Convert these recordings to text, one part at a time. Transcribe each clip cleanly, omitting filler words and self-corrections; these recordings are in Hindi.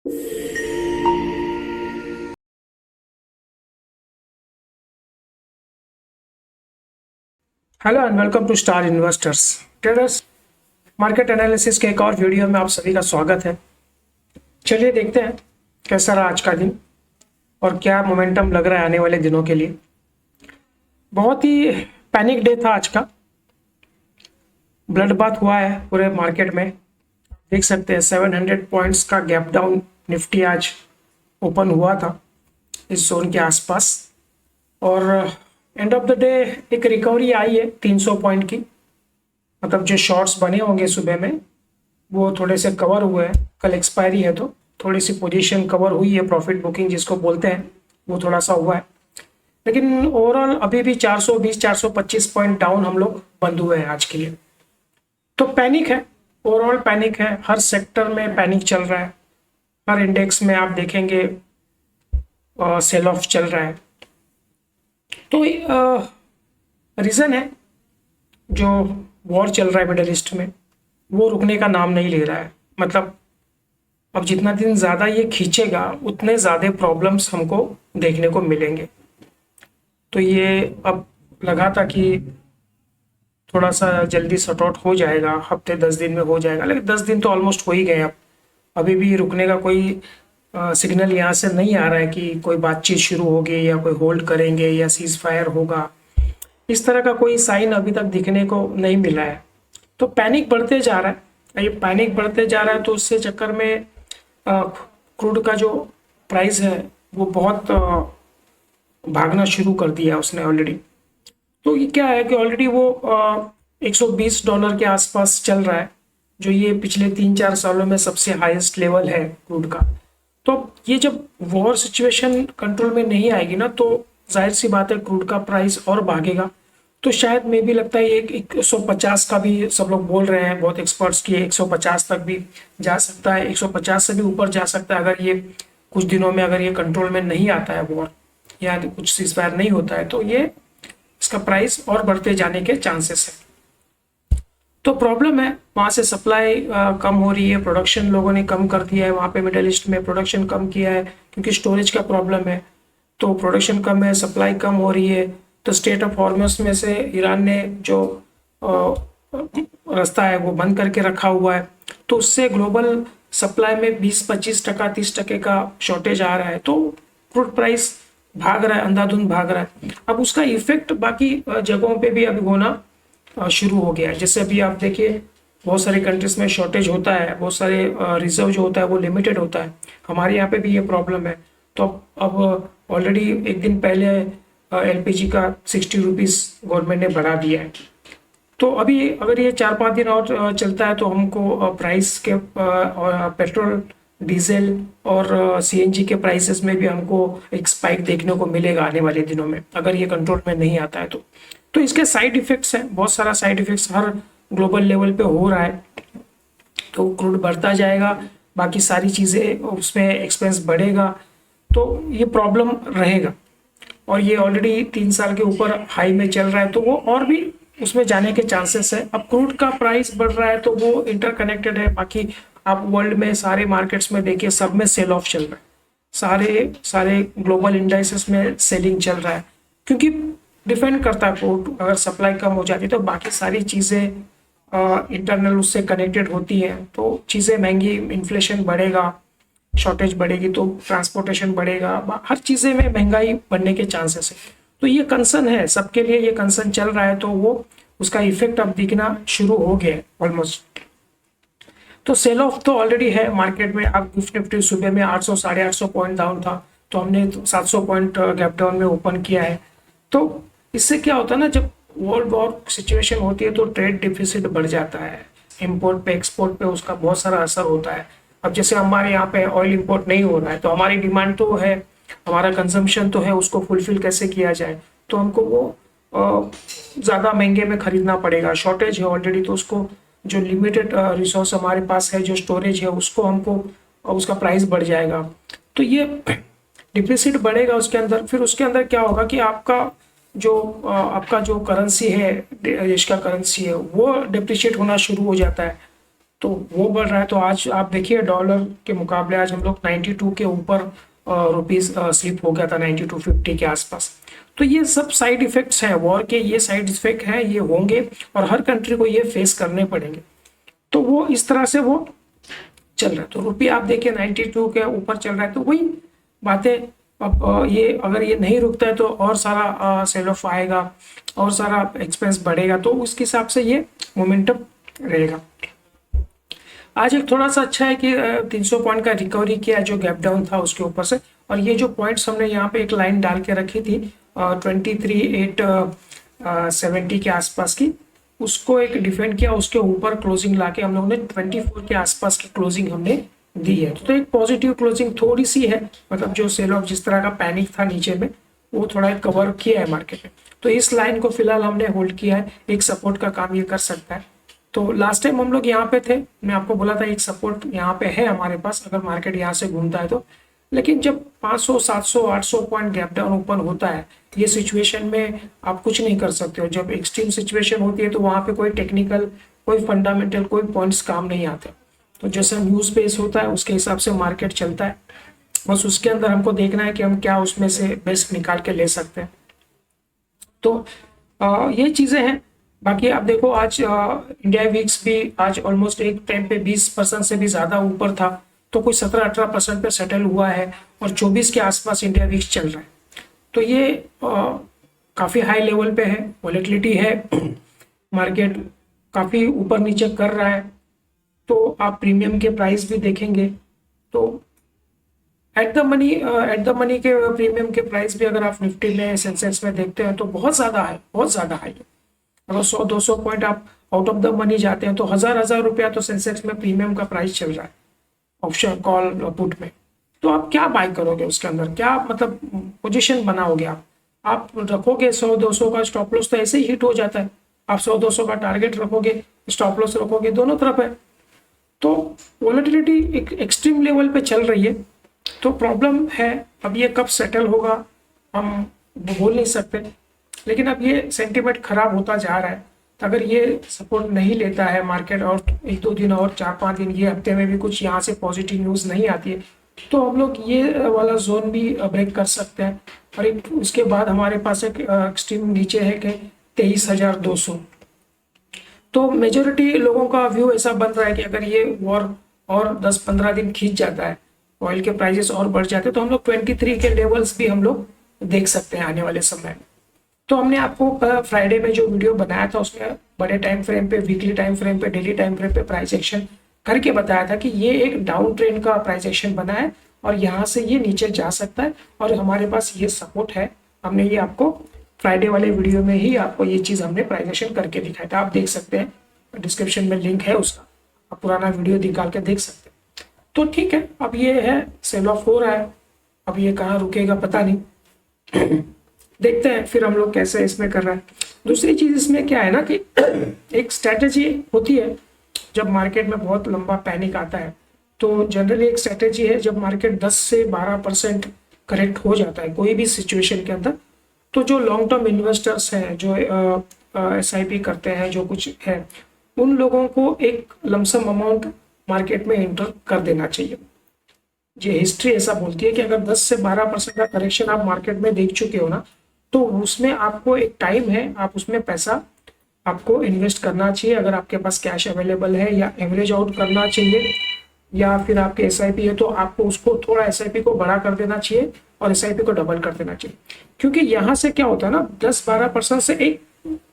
Hello and welcome to Star Investors Traders. Market analysis के एक और वीडियो में आप सभी का स्वागत है। चलिए देखते हैं कैसा रहा आज का दिन और क्या मोमेंटम लग रहा है आने वाले दिनों के लिए। बहुत ही पैनिक डे था आज का, ब्लड बाथ हुआ है पूरे मार्केट में। देख सकते हैं 700 पॉइंट्स का गैप डाउन निफ्टी आज ओपन हुआ था इस जोन के आसपास, और एंड ऑफ द डे एक रिकवरी आई है 300 पॉइंट की। मतलब जो शॉर्ट्स बने होंगे सुबह में वो थोड़े से कवर हुए हैं, कल एक्सपायरी है तो थोड़ी सी पोजीशन कवर हुई है, प्रॉफिट बुकिंग जिसको बोलते हैं वो थोड़ा सा हुआ है। लेकिन ओवरऑल अभी भी 420 425 पॉइंट डाउन हम लोग बंद हुए हैं आज के लिए। तो पैनिक है, ओवरऑल पैनिक है, हर सेक्टर में पैनिक चल रहा है। हर इंडेक्स में आप देखेंगे सेल ऑफ चल रहा है। तो रीज़न है जो वॉर चल रहा है मिडल ईस्ट में, वो रुकने का नाम नहीं ले रहा है। मतलब अब जितना दिन ज़्यादा ये खींचेगा उतने ज़्यादा प्रॉब्लम्स हमको देखने को मिलेंगे। तो ये अब लगा था कि थोड़ा सा जल्दी सॉर्ट आउट हो जाएगा, हफ्ते 10 दिन में हो जाएगा, लेकिन 10 दिन तो ऑलमोस्ट हो ही गए। अब अभी भी रुकने का कोई सिग्नल यहाँ से नहीं आ रहा है कि कोई बातचीत शुरू होगी या कोई होल्ड करेंगे या सीज फायर होगा। इस तरह का कोई साइन अभी तक दिखने को नहीं मिला है। तो पैनिक बढ़ते जा रहा है। ये पैनिक बढ़ते जा रहा है तो उससे चक्कर में क्रूड का जो प्राइस है वो बहुत भागना शुरू कर दिया उसने ऑलरेडी। तो ये क्या है कि ऑलरेडी वो $120 के आसपास चल रहा है, जो ये पिछले 3-4 सालों में सबसे हाईएस्ट लेवल है क्रूड का। तो ये जब वॉर सिचुएशन कंट्रोल में नहीं आएगी ना, तो जाहिर सी बात है क्रूड का प्राइस और भागेगा। तो शायद मे भी लगता है एक 150 का भी सब लोग बोल रहे हैं, बहुत एक्सपर्ट्स की 150 तक भी जा सकता है, 150 से भी ऊपर जा सकता है अगर ये कुछ दिनों में अगर ये कंट्रोल में नहीं आता है वॉर या कुछ सीजफायर नहीं होता है, तो ये इसका प्राइस और बढ़ते जाने के चांसेस है। तो प्रॉब्लम है, वहाँ से सप्लाई कम हो रही है, प्रोडक्शन लोगों ने कम कर दिया है, वहाँ पे मिडिल ईस्ट में प्रोडक्शन कम किया है क्योंकि स्टोरेज का प्रॉब्लम है। तो प्रोडक्शन कम है, सप्लाई कम हो रही है। तो स्टेट ऑफ हॉर्मस में से ईरान ने जो रास्ता है वो बंद करके रखा हुआ है, तो उससे ग्लोबल सप्लाई में 20-25%, 30% का शॉर्टेज आ रहा है। तो क्रूड प्राइस भाग रहा है, अंधाधुंध भाग रहा है। अब उसका इफेक्ट बाकी जगहों पे भी अभी होना शुरू हो गया है। जैसे अभी आप देखिए बहुत सारे कंट्रीज में शॉर्टेज होता है, बहुत सारे रिजर्व जो होता है वो लिमिटेड होता है। हमारे यहाँ पे भी ये प्रॉब्लम है। तो अब ऑलरेडी एक दिन पहले एलपीजी का 60 रुपीज़ गवर्नमेंट ने बढ़ा दिया है। तो अभी अगर ये 4-5 दिन और चलता है तो हमको प्राइस के पेट्रोल, डीजल और सीएनजी के प्राइसेस में भी हमको एक स्पाइक देखने को मिलेगा आने वाले दिनों में, अगर ये कंट्रोल में नहीं आता है तो इसके साइड इफेक्ट्स हैं, बहुत सारा साइड इफेक्ट्स हर ग्लोबल लेवल पे हो रहा है। तो क्रूड बढ़ता जाएगा, बाकी सारी चीज़ें उसमें एक्सपेंस बढ़ेगा, तो ये प्रॉब्लम रहेगा। और ये ऑलरेडी 3 साल के ऊपर हाई में चल रहा है, तो वो और भी उसमें जाने के चांसेस है। अब क्रूड का प्राइस बढ़ रहा है तो वो इंटरकनेक्टेड है। बाकी आप वर्ल्ड में सारे मार्केट्स में देखिए, सब में सेल ऑफ चल रहा है, सारे सारे ग्लोबल इंडाइसेस में सेलिंग चल रहा है, क्योंकि डिपेंड करता है क्रूड। अगर सप्लाई कम हो जाती है तो बाकी सारी चीज़ें इंटरनल उससे कनेक्टेड होती हैं, तो चीज़ें महंगी, इन्फ्लेशन बढ़ेगा, शॉर्टेज बढ़ेगी तो ट्रांसपोर्टेशन बढ़ेगा, हर चीज़ें में महंगाई बढ़ने के चांसेस है। तो ये कंसर्न है सबके लिए, ये कंसर्न चल रहा है। तो वो उसका इफेक्ट अब दिखना शुरू हो गया है ऑलमोस्ट। तो सेल ऑफ तो ऑलरेडी है मार्केट में। अब गिफ्ट निफ्टी सुबह में 800 850 पॉइंट डाउन था, तो हमने 700 पॉइंट गैप डाउन में ओपन किया है। तो इससे क्या होता है ना, जब वर्ल्ड वॉर सिचुएशन होती है तो ट्रेड डिफिसिट बढ़ जाता है, इंपोर्ट पे एक्सपोर्ट पे उसका बहुत सारा असर होता है। अब जैसे हमारे यहाँ पे ऑयल इंपोर्ट नहीं हो रहा है, तो हमारी डिमांड तो है, हमारा कंजम्पशन तो है, उसको फुलफिल कैसे किया जाए, तो हमको वो ज़्यादा महंगे में खरीदना पड़ेगा। शॉर्टेज है ऑलरेडी, तो उसको जो लिमिटेड रिसोर्स हमारे पास है, जो स्टोरेज है, उसको हमको उसका प्राइस बढ़ जाएगा। तो ये डिफिसिट बढ़ेगा उसके अंदर। फिर उसके अंदर क्या होगा कि आपका जो करेंसी है, देश का करेंसी है, वो डिप्रिशिएट होना शुरू हो जाता है। तो वो बढ़ रहा है। तो आज आप देखिए डॉलर के मुकाबले आज हम लोग 92 के ऊपर रुपीस स्लिप हो गया था, 92.50 के आसपास। तो ये सब साइड इफेक्ट्स हैं वॉर के, ये साइड इफेक्ट हैं, ये होंगे और हर कंट्री को ये फेस करने पड़ेंगे। तो वो इस तरह से वो चल रहा है। तो रुपया आप देखिए 92 के ऊपर चल रहा है। तो वही बातें, अब ये अगर ये नहीं रुकता है तो और सारा सेल ऑफ आएगा और सारा एक्सपेंस बढ़ेगा, तो उसके हिसाब से ये मोमेंटम रहेगा। आज एक थोड़ा सा अच्छा है कि 300 पॉइंट का रिकवरी किया जो गैप डाउन था उसके ऊपर से, और ये जो पॉइंट्स हमने यहाँ पे एक लाइन डाल के रखी थी 23,870 के आसपास की, उसको एक डिफेंड किया, उसके ऊपर क्लोजिंग लाके हम लोगों ने 24 के आसपास की क्लोजिंग हमने दी है। तो एक पॉजिटिव क्लोजिंग थोड़ी सी है, मतलब जो सेल ऑफ जिस तरह का पैनिक था नीचे में वो थोड़ा कवर किया है मार्केट में। तो इस लाइन को फिलहाल हमने होल्ड किया है, एक सपोर्ट का काम ये कर सकता है। तो लास्ट टाइम हम लोग यहाँ पे थे, मैं आपको बोला था एक सपोर्ट यहाँ पे है हमारे पास अगर मार्केट यहाँ से घूमता है तो। लेकिन जब 500, 700, 800 पॉइंट गैप डाउन ओपन होता है, ये सिचुएशन में आप कुछ नहीं कर सकते हो। जब एक्सट्रीम सिचुएशन होती है तो वहाँ पे कोई टेक्निकल, कोई फंडामेंटल, कोई पॉइंट्स काम नहीं आते। तो जैसा न्यूज़ बेस होता है उसके हिसाब से मार्केट चलता है, बस उसके अंदर हमको देखना है कि हम क्या उसमें से बेस्ट निकाल के ले सकते हैं। तो ये चीज़ें हैं। बाकी आप देखो आज इंडिया वीक्स भी आज ऑलमोस्ट एक टाइम पे 20% से भी ज़्यादा ऊपर था, तो कोई 17-18% पे सेटल हुआ है और 24 के आसपास इंडिया वीक्स चल रहा है। तो ये काफ़ी हाई लेवल पे है, वॉलेटिलिटी है, मार्केट काफ़ी ऊपर नीचे कर रहा है। तो आप प्रीमियम के प्राइस भी देखेंगे तो एट द मनी के प्रीमियम के प्राइस भी अगर आप निफ्टी में, सेंसेक्स में देखते हैं तो बहुत ज़्यादा है, बहुत ज़्यादा हाई है। अगर 100-200 पॉइंट आप आउट ऑफ द मनी जाते हैं तो हजार रुपया तो सेंसेक्स में प्रीमियम का प्राइस चल रहा है ऑप्शन कॉल पुट में। तो आप क्या बाय करोगे उसके अंदर, क्या मतलब पोजीशन बनाओगे आप रखोगे 100-200 का स्टॉप लॉस तो ऐसे ही हिट हो जाता है। आप 100-200 का टारगेट रखोगे, स्टॉप लॉस रखोगे, दोनों तरफ है। तो वॉलेटिलिटी एक एक्सट्रीम लेवल पे चल रही है। तो प्रॉब्लम है अब ये कब सेटल होगा हम बोल नहीं सकते, लेकिन अब ये सेंटीमेंट खराब होता जा रहा है। तो अगर ये सपोर्ट नहीं लेता है मार्केट और 1-2 दिन और 4-5 दिन, ये हफ्ते में भी कुछ यहाँ से पॉजिटिव न्यूज़ नहीं आती है, तो हम लोग ये वाला जोन भी ब्रेक कर सकते हैं। और एक उसके बाद हमारे पास एक एक्सट्रीम नीचे है कि 23,200। तो मेजोरिटी लोगों का व्यू ऐसा बन रहा है कि अगर ये वॉर और 10-15 दिन खींच जाता है, ऑयल के प्राइसेस और बढ़ जाते हैं, तो हम लोग 23 के लेवल्स भी हम लोग देख सकते हैं आने वाले समय में। तो हमने आपको फ्राइडे में जो वीडियो बनाया था उसमें बड़े टाइम फ्रेम पे, वीकली टाइम फ्रेम पे, डेली टाइम फ्रेम पे प्राइस एक्शन करके बताया था कि ये एक डाउन ट्रेंड का प्राइस एक्शन बना है और यहाँ से ये नीचे जा सकता है और हमारे पास ये सपोर्ट है। हमने ये आपको फ्राइडे वाले वीडियो में ही आपको ये चीज़ हमने प्राइस एक्शन करके दिखाया था, आप देख सकते हैं, डिस्क्रिप्शन में लिंक है उसका, आप पुराना वीडियो निकाल के देख सकते हैं। तो ठीक है, अब ये है सेल ऑफ हो रहा है, अब ये कहाँ रुकेगा पता नहीं देखते हैं फिर हम लोग कैसे इसमें कर रहे हैं। दूसरी चीज़ इसमें क्या है ना कि एक स्ट्रैटेजी होती है जब मार्केट में बहुत लंबा पैनिक आता है, तो जनरली एक स्ट्रैटेजी है जब मार्केट 10 से 12% करेक्ट हो जाता है कोई भी सिचुएशन के अंदर, तो जो लॉन्ग टर्म इन्वेस्टर्स हैं, जो SIP करते हैं, जो कुछ है, उन लोगों को एक लमसम अमाउंट मार्केट में एंटर कर देना चाहिए। ये हिस्ट्री ऐसा बोलती है कि अगर 10 से 12% का करेक्शन आप मार्केट में देख चुके हो ना, तो उसमें आपको एक टाइम है, आप उसमें पैसा आपको इन्वेस्ट करना चाहिए। अगर आपके पास कैश अवेलेबल है, या एवरेज आउट करना चाहिए, या फिर आपके SIP है तो आपको उसको थोड़ा SIP को बड़ा कर देना चाहिए और SIP को डबल कर देना चाहिए। क्योंकि यहाँ से क्या होता है ना, 10-12% से एक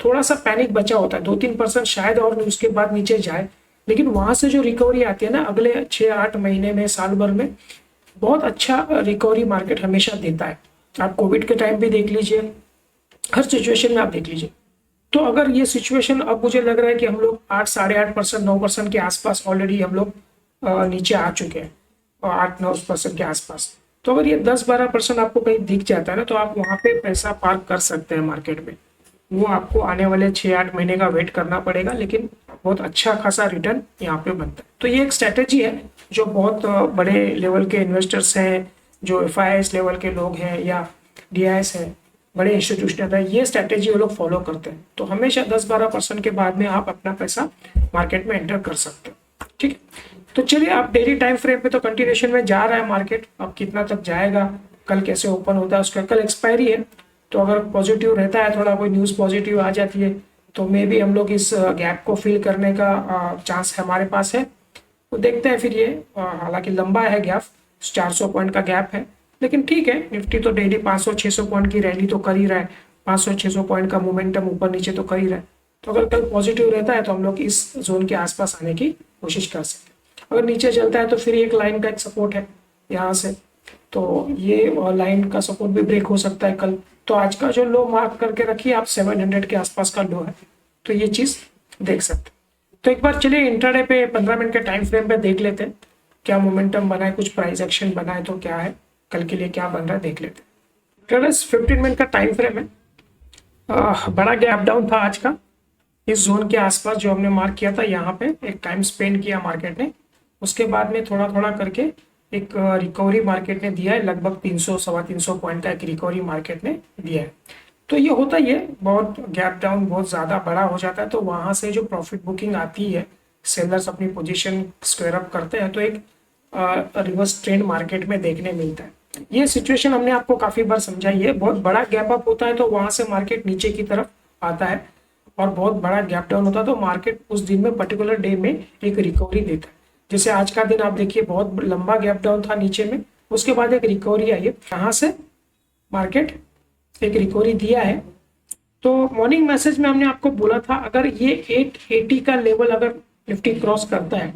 थोड़ा सा पैनिक बचा होता है, 2-3% शायद और उसके बाद नीचे जाए, लेकिन वहां से जो रिकवरी आती है ना अगले 6-8 महीने में, साल भर में, बहुत अच्छा रिकवरी मार्केट हमेशा देता है। आप कोविड के टाइम भी देख लीजिए, हर सिचुएशन में आप देख लीजिए। तो अगर ये सिचुएशन, अब मुझे लग रहा है कि हम लोग 8-8.5%, 9% के आसपास ऑलरेडी हम लोग नीचे आ चुके हैं, और 8-9% के आसपास। तो अगर ये 10-12% आपको कहीं दिख जाता है ना, तो आप वहाँ पे पैसा पार्क कर सकते हैं मार्केट में। वो आपको आने वाले 6-8 महीने का वेट करना पड़ेगा, लेकिन बहुत अच्छा खासा रिटर्न यहाँ पे बनता है। तो ये एक स्ट्रैटेजी है जो बहुत बड़े लेवल के इन्वेस्टर्स हैं, जो FIIs लेवल के लोग हैं, या DIs हैं, बड़े इंस्टीट्यूशनल है, ये स्ट्रैटेजी वो लोग फॉलो करते हैं। तो हमेशा 10-12% के बाद में आप अपना पैसा मार्केट में एंटर कर सकते हैं। ठीक है। तो चलिए, आप डेली टाइम फ्रेम पे तो कंटिन्यूएशन में जा रहा है मार्केट, अब कितना तक जाएगा, कल कैसे ओपन होता है उसका, कल एक्सपायरी है, तो अगर पॉजिटिव रहता है, थोड़ा कोई न्यूज़ पॉजिटिव आ जाती है, तो मे भी हम लोग इस गैप को फिल करने का चांस हमारे पास है। तो देखते हैं फिर ये, हालांकि लंबा है गैप, 400 पॉइंट का गैप है, लेकिन ठीक है, निफ्टी तो डेली 500-600 पॉइंट की रैली तो कर ही रहा है, 500-600 पॉइंट का मोमेंटम ऊपर नीचे तो कर ही रहा है। तो अगर कल पॉजिटिव रहता है तो हम लोग इस जोन के आसपास आने की कोशिश कर सकते हैं। अगर नीचे चलता है तो फिर एक लाइन का एक सपोर्ट है यहाँ से, तो ये लाइन का सपोर्ट भी ब्रेक हो सकता है कल। तो आज का जो लो मार्क करके रखिए आप, 700 के आसपास का लो है, तो ये चीज़ देख सकते हैं। तो एक बार चलिए इंट्राडे पे 15 मिनट के टाइम फ्रेम पे देख लेते हैं क्या मोमेंटम बना है, कुछ प्राइस एक्शन बना है तो क्या है, कल के लिए क्या बन रहा है देख लेते हैं। ट्रेडर्स 15 मिनट का टाइम फ्रेम है, बड़ा गैप डाउन था आज का इस जोन के आसपास जो हमने मार्क किया था, यहाँ पे एक टाइम स्पेंड किया मार्केट ने, उसके बाद में थोड़ा थोड़ा करके एक रिकवरी मार्केट ने दिया है, लगभग 300-325 पॉइंट का एक रिकवरी मार्केट ने दिया है। तो ये होता ही है, बहुत गैप डाउन बहुत ज़्यादा बड़ा हो जाता है तो वहाँ से जो प्रॉफिट बुकिंग आती है, सेलर्स अपनी पोजीशन स्क्वायर अप करते हैं, तो एक रिवर्स ट्रेंड मार्केट में देखने मिलता है। ये सिचुएशन हमने आपको काफ़ी बार समझाई है, बहुत बड़ा गैप अप होता है तो वहाँ से मार्केट नीचे की तरफ आता है, और बहुत बड़ा गैप डाउन होता है तो मार्केट उस दिन में पर्टिकुलर डे में एक रिकवरी देता है। जैसे आज का दिन आप देखिए, बहुत लंबा गैप डाउन था नीचे में, उसके बाद एक रिकवरी आई है, यहाँ से मार्केट एक रिकवरी दिया है। तो मॉर्निंग मैसेज में हमने आपको बोला था अगर ये 880 का लेवल अगर निफ्टी क्रॉस करता है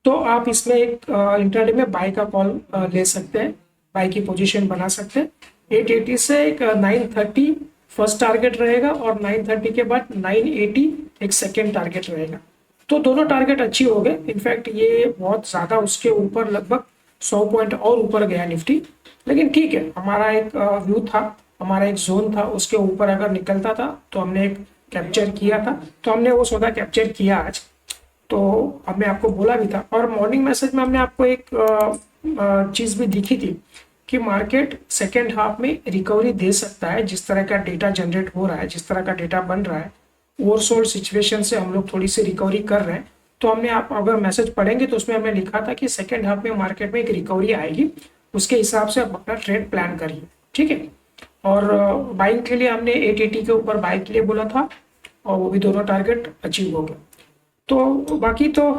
तो आप इसमें एक इंट्राडे में बाय का कॉल ले सकते हैं, बाय की पोजीशन बना सकते हैं। 880 से एक 930 फर्स्ट टारगेट रहेगा और 930 के बाद 980 एक सेकेंड टारगेट रहेगा। तो दोनों टारगेट अच्छी हो गए, इनफैक्ट ये बहुत ज़्यादा उसके ऊपर लगभग 100 पॉइंट और ऊपर गया निफ्टी, लेकिन ठीक है, हमारा एक व्यू था, हमारा एक जोन था, उसके ऊपर अगर निकलता था तो हमने एक कैप्चर किया था, तो हमने वो सौदा कैप्चर किया आज। तो हमने आपको बोला भी था, और मॉर्निंग मैसेज में हमने आपको एक चीज़ भी दिखी थी कि मार्केट सेकेंड हाफ में रिकवरी दे सकता है, जिस तरह का डेटा जनरेट हो रहा है, जिस तरह का डेटा बन रहा है, ओवरसोल्ड सिचुएशन से हम लोग थोड़ी सी रिकवरी कर रहे हैं। तो हमने, आप अगर मैसेज पढ़ेंगे तो उसमें हमने लिखा था कि सेकेंड हाफ में मार्केट में एक रिकवरी आएगी, उसके हिसाब से आप अपना ट्रेड प्लान करिए, ठीक है। और बाइंग के लिए हमने 880 के ऊपर बाइंग के लिए बोला था, और वो भी दोनों टारगेट अचीव हो गए। तो बाकी तो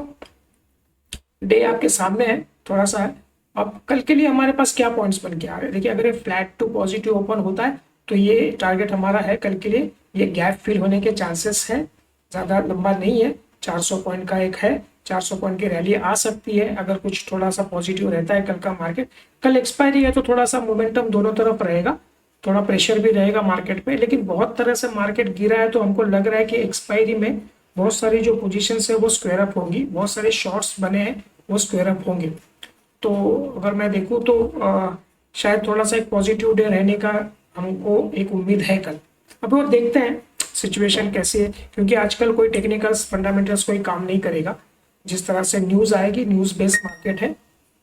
डे आपके सामने है, थोड़ा सा है। अब कल के लिए हमारे पास क्या पॉइंट्स बन के आ रहे हैं, देखिए अगर ये फ्लैट टू पॉजिटिव ओपन होता है तो ये टारगेट हमारा है कल के लिए, ये गैप फिल होने के चांसेस है, ज़्यादा लंबा नहीं है, 400 पॉइंट का एक है, 400 पॉइंट की रैली आ सकती है अगर कुछ थोड़ा सा पॉजिटिव रहता है कल का मार्केट। कल एक्सपायरी है तो थोड़ा सा मोमेंटम दोनों तरफ रहेगा, थोड़ा प्रेशर भी रहेगा मार्केट पे, लेकिन बहुत तरह से मार्केट गिरा है तो हमको लग रहा है कि एक्सपायरी में बहुत सारी जो पोजीशंस है वो स्क्वायर अप होंगी, बहुत सारे शॉर्ट्स बने हैं वो स्क्वायर अप होंगे। तो अगर मैं देखूँ तो शायद थोड़ा सा एक पॉजिटिव डे रहने का हमको एक उम्मीद है कल। अब वो देखते हैं सिचुएशन कैसी है, क्योंकि आजकल कोई टेक्निकल्स फंडामेंटल्स कोई काम नहीं करेगा, जिस तरह से न्यूज़ आएगी, न्यूज़ बेस्ड मार्केट है।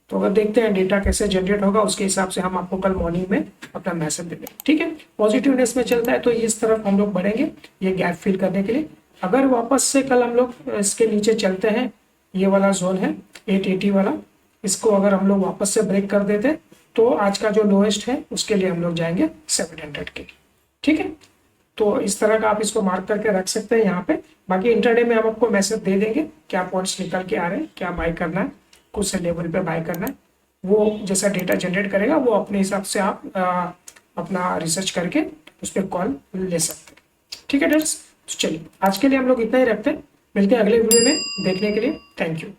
तो अगर देखते हैं डेटा कैसे जनरेट होगा, उसके हिसाब से हम आपको कल मॉर्निंग में अपना मैसेज देंगे, ठीक है। पॉजिटिवनेस में चलता है तो इस तरफ हम लोग बढ़ेंगे ये गैप फिल करने के लिए। अगर वापस से कल हम लोग इसके नीचे चलते हैं, ये वाला जोन है 880 वाला, इसको अगर हम लोग वापस से ब्रेक कर देते तो आज का जो लोएस्ट है उसके लिए हम लोग जाएंगे 700 के, ठीक है। तो इस तरह का आप इसको मार्क करके रख सकते हैं यहाँ पे। बाकी इंटरडे में हम आपको मैसेज दे देंगे क्या पॉइंट्स निकल के आ रहे हैं, क्या बाय करना है, कुछ से लेवल पे बाय करना है, वो जैसा डेटा जनरेट करेगा वो अपने हिसाब से आप अपना रिसर्च करके उस पर कॉल ले सकते हैं, ठीक है डर्स। तो चलिए आज के लिए हम लोग इतना ही रखते हैं, मिलते हैं अगले वीडियो में, देखने के लिए थैंक यू।